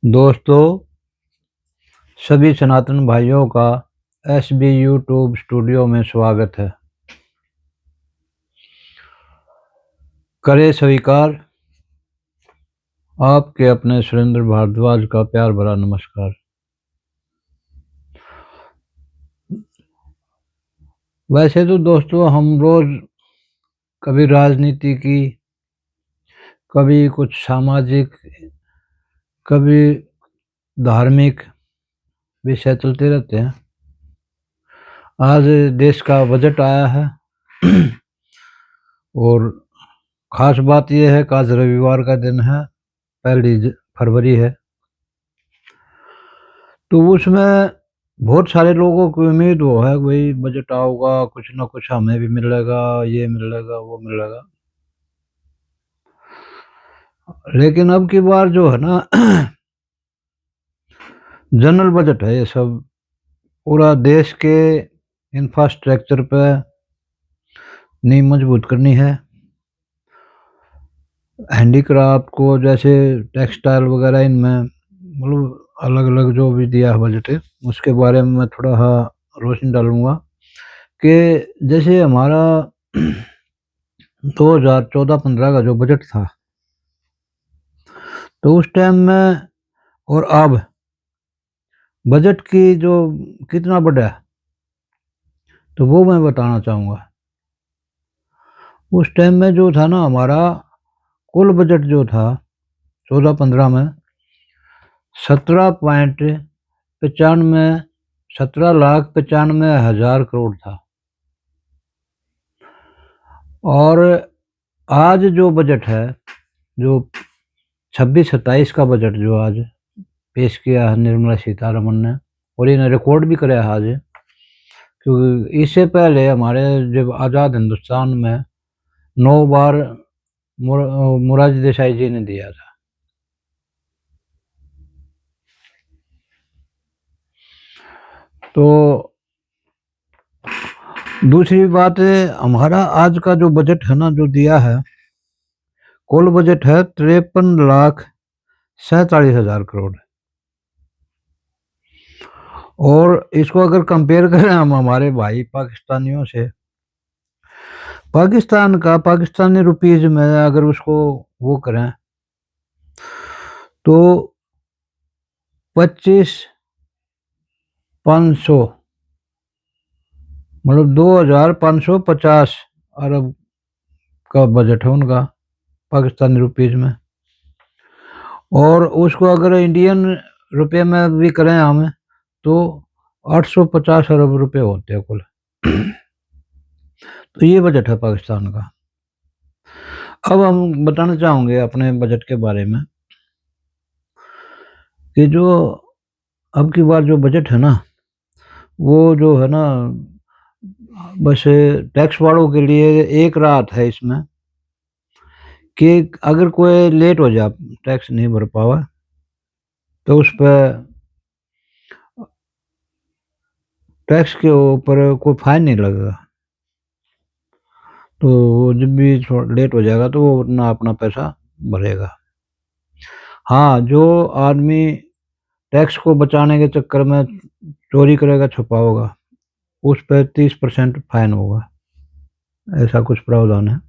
दोस्तों, सभी सनातन भाइयों का एसबी यूट्यूब स्टूडियो में स्वागत है। करे स्वीकार आपके अपने सुरेंद्र भारद्वाज का प्यार भरा नमस्कार। वैसे तो दोस्तों हम रोज कभी राजनीति की, कभी कुछ सामाजिक, कभी धार्मिक विषय चलते रहते हैं। आज देश का बजट आया है और खास बात यह है कि आज रविवार का दिन है, 1 फरवरी है। तो उसमें बहुत सारे लोगों की उम्मीद वो है भाई बजट आओगा, कुछ ना कुछ हमें भी मिलेगा, ये मिलेगा, वो मिलेगा। लेकिन अब की बार जो है ना जनरल बजट है, ये सब पूरा देश के इंफ्रास्ट्रक्चर पे नींव मजबूत करनी है। हैंडीक्राफ्ट को, जैसे टेक्सटाइल वगैरह, इनमें मतलब अलग अलग जो भी दिया है बजट है, उसके बारे में मैं थोड़ा रोशनी डालूंगा कि जैसे हमारा 2014-15 का जो बजट था, तो उस टाइम में और अब बजट की जो कितना बढ़ा है, तो वो मैं बताना चाहूँगा। उस टाइम में जो था ना, हमारा कुल बजट जो था 14-15 में 17.95 17,95,000 करोड़ था। और आज जो बजट है, जो 26-27 का बजट जो आज पेश किया है निर्मला सीतारमन ने, और इन्हें रिकॉर्ड भी कराया है आज, क्योंकि इससे पहले हमारे जब आज़ाद हिंदुस्तान में 9 बार मोरारजी देसाई जी ने दिया था। तो दूसरी बात है, हमारा आज का जो बजट है ना, जो दिया है, कुल बजट है 53,47,000 करोड़। और इसको अगर कंपेयर करें हम हमारे भाई पाकिस्तानियों से, पाकिस्तान का पाकिस्तानी रुपीज में अगर उसको वो करें तो 25,500 मतलब 2,550 अरब का बजट है उनका पाकिस्तानी रुपीज में। और उसको अगर इंडियन रुपए में भी करें हम, तो 850 अरब रुपए होते हैं कुल। तो ये बजट है पाकिस्तान का। अब हम बताना चाहूँगे अपने बजट के बारे में कि जो अब की बार जो बजट है ना, वो जो है ना, बस टैक्स वालों के लिए एक राहत है इसमें कि अगर कोई लेट हो जाए, टैक्स नहीं भर पावा, तो उस पर टैक्स के ऊपर कोई फाइन नहीं लगेगा। तो वो जब भी लेट हो जाएगा तो वो अपना अपना पैसा भरेगा। हाँ, जो आदमी टैक्स को बचाने के चक्कर में चोरी करेगा, छुपाओगा, उस पर 30% फाइन होगा। ऐसा कुछ प्रावधान है।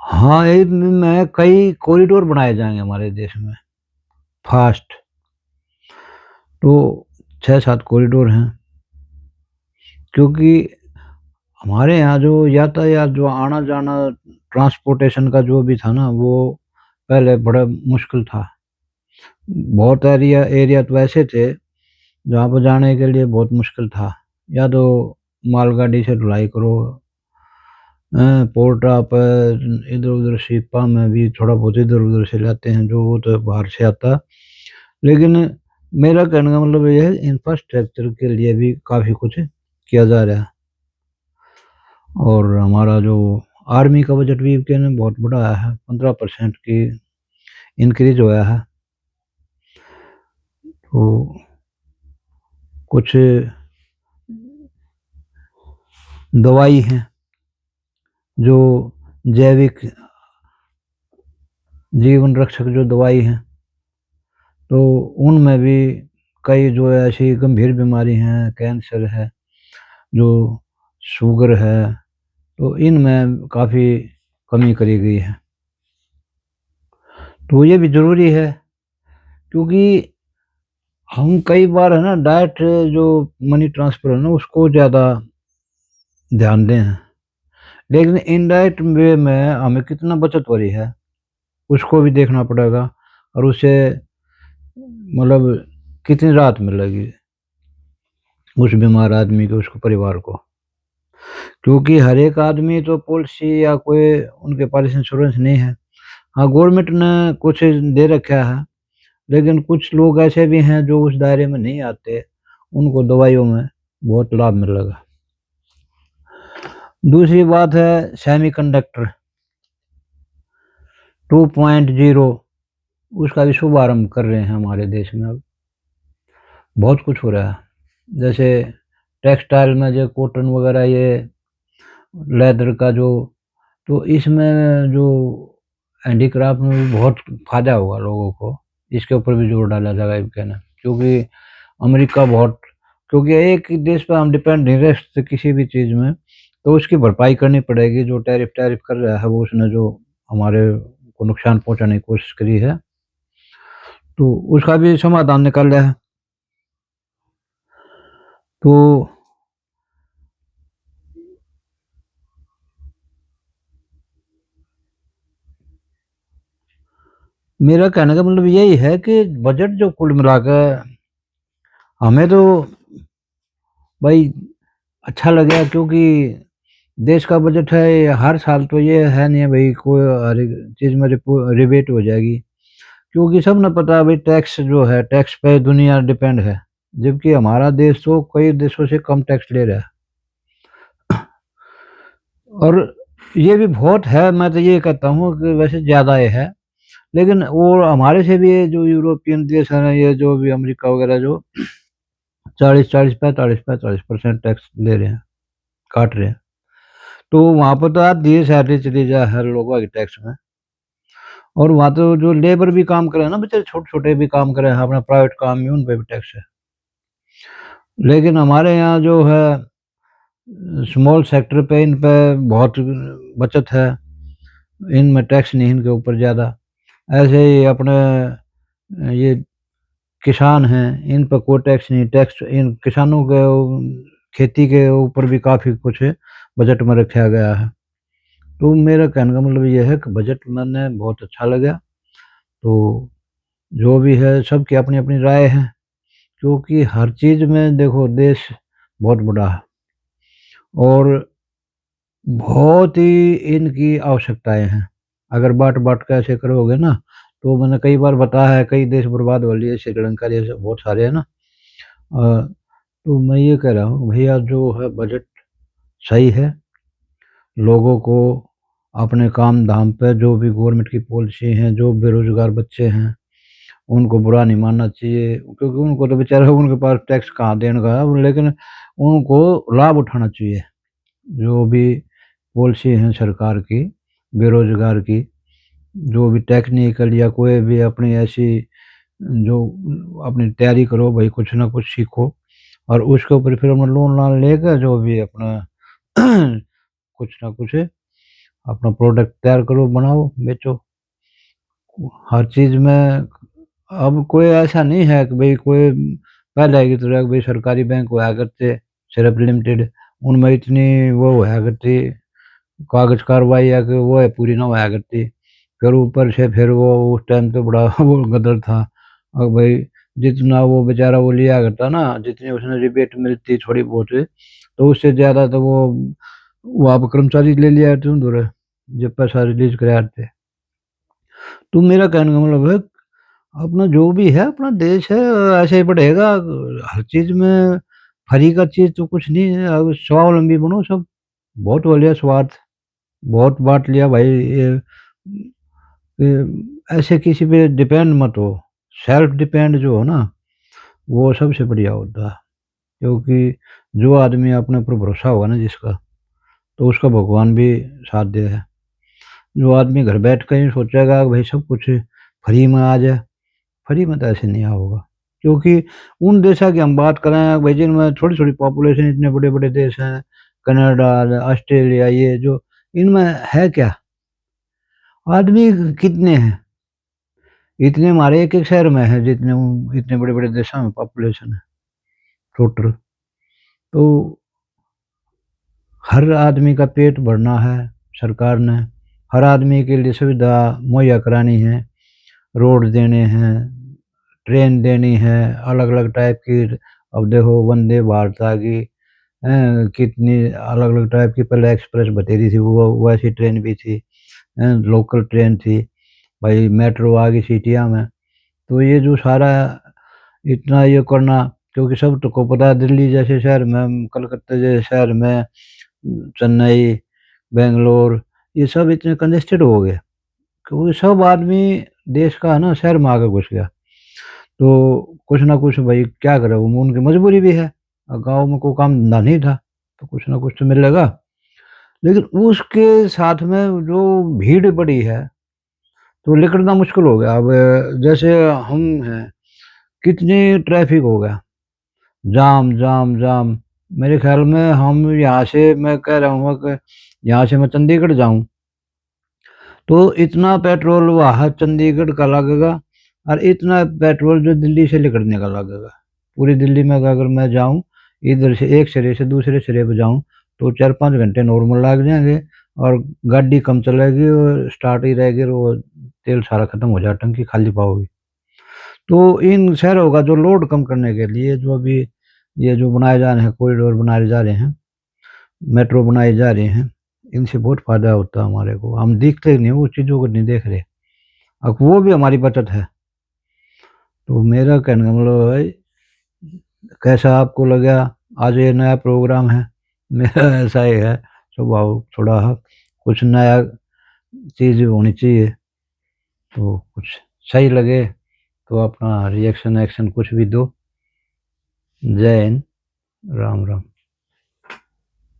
हाँ, में कई कॉरिडोर बनाए जाएंगे हमारे देश में, फास्ट। तो 6-7 कॉरिडोर हैं, क्योंकि हमारे यहाँ जो यातायात, जो आना जाना, ट्रांसपोर्टेशन का जो भी था ना, वो पहले बड़ा मुश्किल था। बहुत एरिया तो ऐसे थे जहाँ पर जाने के लिए बहुत मुश्किल था। या तो मालगाड़ी से ढुलाई करो, पोर्टा पर, इधर उधर शिपा में भी थोड़ा बहुत इधर उधर से लाते हैं, जो वो तो बाहर से आता। लेकिन मेरा कहने का मतलब ये है, इंफ्रास्ट्रक्चर के लिए भी काफ़ी कुछ किया जा रहा है। और हमारा जो आर्मी का बजट भी कहने बहुत बड़ा आया है, 15% की इंक्रीज हुआ है। तो कुछ दवाई हैं जो जैविक जीवन रक्षक जो दवाई हैं, तो उनमें भी कई जो ऐसी गंभीर बीमारी हैं, कैंसर है, जो शुगर है, तो इनमें काफ़ी कमी करी गई है। तो ये भी ज़रूरी है, क्योंकि हम कई बार है ना डाइट जो मनी ट्रांसफ़र है ना उसको ज़्यादा ध्यान दें हैं। लेकिन इनडायरेक्ट वे में हमें कितना बचत हो रही है, उसको भी देखना पड़ेगा और उससे मतलब कितनी राहत मिलेगी उस बीमार आदमी को, उसके परिवार को। क्योंकि हर एक आदमी तो पॉलिसी या कोई उनके पास इंश्योरेंस नहीं है। हाँ, गवर्नमेंट ने कुछ दे रखा है, लेकिन कुछ लोग ऐसे भी हैं जो उस दायरे में नहीं आते, उनको दवाइयों में बहुत लाभ मिलेगा। दूसरी बात है सेमीकंडक्टर 2.0, उसका भी शुभारंभ कर रहे हैं हमारे देश में अब। बहुत कुछ हो रहा है, जैसे टेक्सटाइल में जो कॉटन वगैरह, ये लेदर का जो, तो इसमें जो हैंडीक्राफ्ट में भी बहुत फ़ायदा होगा लोगों को, इसके ऊपर भी जोर डाला जाएगा ये कहना, क्योंकि अमेरिका बहुत, क्योंकि एक ही देश पे हम डिपेंड नहीं रह सकते किसी भी चीज़ में, तो उसकी भरपाई करनी पड़ेगी। जो टैरिफ टैरिफ कर रहा है वो, उसने जो हमारे को नुकसान पहुँचाने की कोशिश करी है, तो उसका भी समाधान निकाल रहा है। तो मेरा कहने का मतलब यही है कि बजट जो कुल मिलाकर हमें तो भाई अच्छा लगा, क्योंकि देश का बजट है ये हर साल, तो ये है नहीं है भाई कोई हर एक चीज़ में रिबेट हो जाएगी, क्योंकि सब ने पता है भाई टैक्स जो है, टैक्स पे दुनिया डिपेंड है, जबकि हमारा देश तो कई देशों से कम टैक्स ले रहा है। और ये भी बहुत है, मैं तो ये कहता हूँ कि वैसे ज़्यादा ये है, लेकिन वो हमारे से भी ये जो यूरोपियन देश है ना, ये जो भी अमेरिका वगैरह, जो 40-40, 45-45% टैक्स ले रहे हैं, काट रहे हैं। तो वहाँ पर तो आधी सैलरी चली जाए हर लोगों की टैक्स में। और वहाँ तो जो लेबर भी काम करे हैं ना बेचारे, छोटे-छोटे भी काम करे हैं, अपना प्राइवेट काम भी, उन पे भी टैक्स है। लेकिन हमारे यहाँ जो है स्मॉल सेक्टर पे, इन पे बहुत बचत है, इनमें टैक्स नहीं इनके ऊपर ज़्यादा। ऐसे ही अपने ये किसान हैं, इन पर कोई टैक्स नहीं, टैक्स इन किसानों के खेती के ऊपर भी काफ़ी कुछ बजट में रखा गया है। तो मेरा कहने का मतलब ये है कि बजट मैंने बहुत अच्छा लगा। तो जो भी है सबकी अपनी-अपनी राय है, क्योंकि हर चीज़ में देखो देश बहुत बड़ा है और बहुत ही इनकी आवश्यकताएँ हैं। अगर बाँट-बाँट के ऐसे करोगे ना, तो मैंने कई बार बताया है, कई देश बर्बाद हो लिए, श्रीलंका जैसे बहुत सारे हैं ना। तो मैं ये कह रहा हूँ भैया, जो है बजट सही है, लोगों को अपने काम-धाम पे जो भी गवर्नमेंट की पॉलिसी हैं, जो बेरोज़गार बच्चे हैं, उनको बुरा नहीं मानना चाहिए, क्योंकि उनको तो बेचारा उनके पास टैक्स कहाँ देने का है, लेकिन उनको लाभ उठाना चाहिए। जो भी पॉलिसी हैं सरकार की, बेरोज़गार की, जो भी टेक्निकल या कोई भी अपनी ऐसी जो अपनी तैयारी करो भाई, कुछ ना कुछ सीखो और उसके ऊपर फिर अपना लोन-वोन लेके जो भी अपना कुछ ना कुछ अपना प्रोडक्ट तैयार करो, बनाओ, बेचो। हर चीज़ में अब कोई ऐसा नहीं है कि भई कोई पहले की तरह भई सरकारी बैंक हुआ करते, सिर्फ़ लिमिटेड, उनमें इतनी वो हुआ करती कागज़ कार्रवाई या कि वो है पूरी ना हुआ करती। फिर ऊपर से फिर वो उस टाइम पे बड़ा वो गदर था। और भई जितना वो बेचारा वो लिया करता ना, जितनी उसने रिबेट मिलती थोड़ी बहुत, तो उससे ज़्यादा तो वो आप कर्मचारी ले लिया करते उधर, जब पैसा रिलीज़ कराया करते। तो मेरा कहने का मतलब है, अपना जो भी है अपना देश है, ऐसे ही बढ़ेगा। हर चीज़ में फ्री का चीज़ तो कुछ नहीं है, अब स्वावलंबी बनो सब। बहुत हो लिया स्वार्थ, बहुत बाँट लिया भाई, ऐसे किसी पे डिपेंड मत हो। सेल्फ डिपेंड जो हो ना, वो सबसे बढ़िया होता है। क्योंकि जो आदमी अपने ऊपर भरोसा होगा ना जिसका, तो उसका भगवान भी साथ दे है। जो आदमी घर बैठ कर ही सोचेगा कि भाई सब कुछ फ्री में आ जाए, फ्री में तो ऐसे नहीं होगा। क्योंकि उन देशों की हम बात करें भाई जिनमें छोटी-छोटी पॉपुलेशन, इतने बड़े-बड़े देश हैं, कनाडा, ऑस्ट्रेलिया, ये जो इनमें है क्या? आदमी कितने हैं? इतने हमारे एक-एक शहर में है जितने इतने बड़े-बड़े देशों में पॉपुलेशन है टोटल। तो हर आदमी का पेट भरना है सरकार ने, हर आदमी के लिए सुविधा मुहैया करानी है, रोड देने हैं, ट्रेन देनी है, अलग-अलग टाइप की। अब देखो वंदे भारत आ गई, कितनी अलग-अलग टाइप की, पहले एक्सप्रेस बतेरी थी, वो वैसी ट्रेन भी थी, लोकल ट्रेन थी, भाई मेट्रो आ गई सिटियाँ में। तो ये जो सारा इतना ये करना, क्योंकि सब तो को पता है दिल्ली जैसे शहर में, कलकत्ता जैसे शहर में, चेन्नई, बैंगलोर, ये सब इतने कंजेस्टेड हो गए क्योंकि सब आदमी देश का है ना शहर में आके घुस गया। तो कुछ ना कुछ भाई क्या करे, वो उनकी मजबूरी भी है। गाँव में कोई काम धंधा नहीं था, तो कुछ ना कुछ तो मिलेगा। लेकिन उसके साथ में जो भीड़ बढ़ी है, तो निकलना मुश्किल हो गया। अब जैसे हम हैं, कितनी ट्रैफिक हो गया, जाम, जाम, जाम। मेरे ख़्याल में हम यहाँ से, मैं कह रहा हूँ कि यहाँ से मैं चंडीगढ़ जाऊँ, तो इतना पेट्रोल वहाँ चंडीगढ़ का लगेगा और इतना पेट्रोल जो दिल्ली से निकलने का लगेगा। पूरी दिल्ली में अगर मैं जाऊँ, इधर से एक सिरे से दूसरे सिरे पे जाऊँ, तो 4-5 घंटे नॉर्मल लग जाएँगे और गाड़ी कम चलेगी और स्टार्ट ही रहेगी और वो तेल सारा खत्म हो जाए, टंकी खाली पाओगी। तो इन शहरों का जो लोड कम करने के लिए जो अभी ये जो बनाए जा रहे हैं, कॉरिडोर बनाए जा रहे हैं, मेट्रो बनाई जा रही हैं, इनसे बहुत फ़ायदा होता है हमारे को। हम देखते नहीं, वो चीज़ों को नहीं देख रहे। अब वो भी हमारी बचत है। तो मेरा कहने का मतलब है, कैसा आपको लगा आज ये नया प्रोग्राम है? मेरा ऐसा ही है स्वभाव, थोड़ा कुछ नया चीज़ होनी चाहिए, तो कुछ सही लगे तो अपना रिएक्शन एक्शन कुछ भी दो। जय हिंद, राम राम।